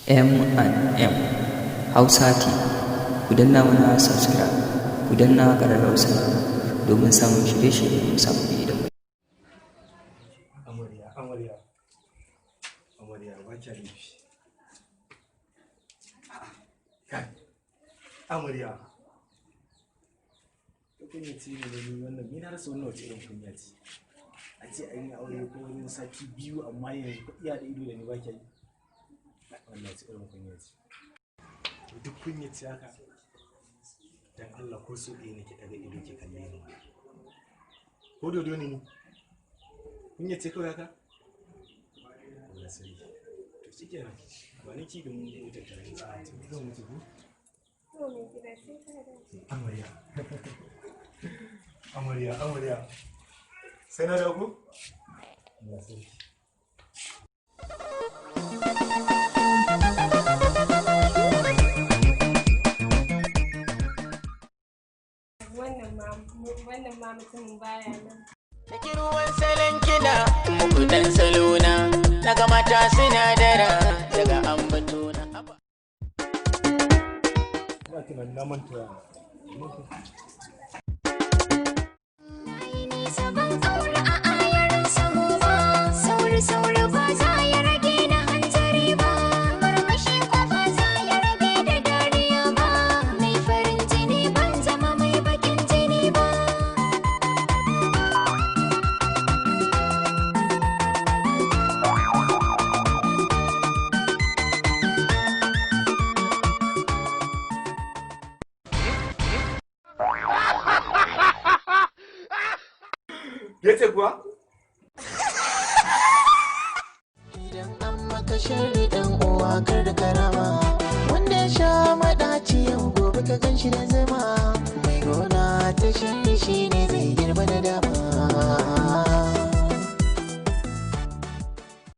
M&M Hausa TV, ku danna mana subscribe, ku danna ƙararrawar sanarwa domin samun shirye-shiryen sababbi da mai. Amarya, ba kya laifi. Amarya. Kunya ce ne da ni wannan, ni na rasa wannan wace irin kunya ce. A ce an yi aure ko wani sati biyu amma yanzu ku iya da ido da ni ba kya yi. Wannan wace irin kunya ce. Duk kunya ce haka. Dan Allah ko so ɗaya nake daga ido ke kalle ni. Ko dodo ne ni? Kunya ce kawai haka? Allah sai. To shikenan. Ba ni ki da mun da ita tare da ita. Zan mutu ko? Amarya. Amarya. Sai na dago? Allah sai. Wannan ma mutumin baya nan. Cikin ruwan salon kiɗa, muku ɗan salona, daga mata sinadara, daga ambato na haba. Ba ki nan na manta. Sabon aure a ayarin sahu ba, sauri ba za ya rage na hanzari ba, murmushi ko ba za ya rabe da dariya ba, mai farin jini ban zama mai bakin jini ba. Yace kuwa? Idan an maka sharri ɗan uwa kar da karama, wanda ya sha maɗaci yau gobe ka gan shi da zama.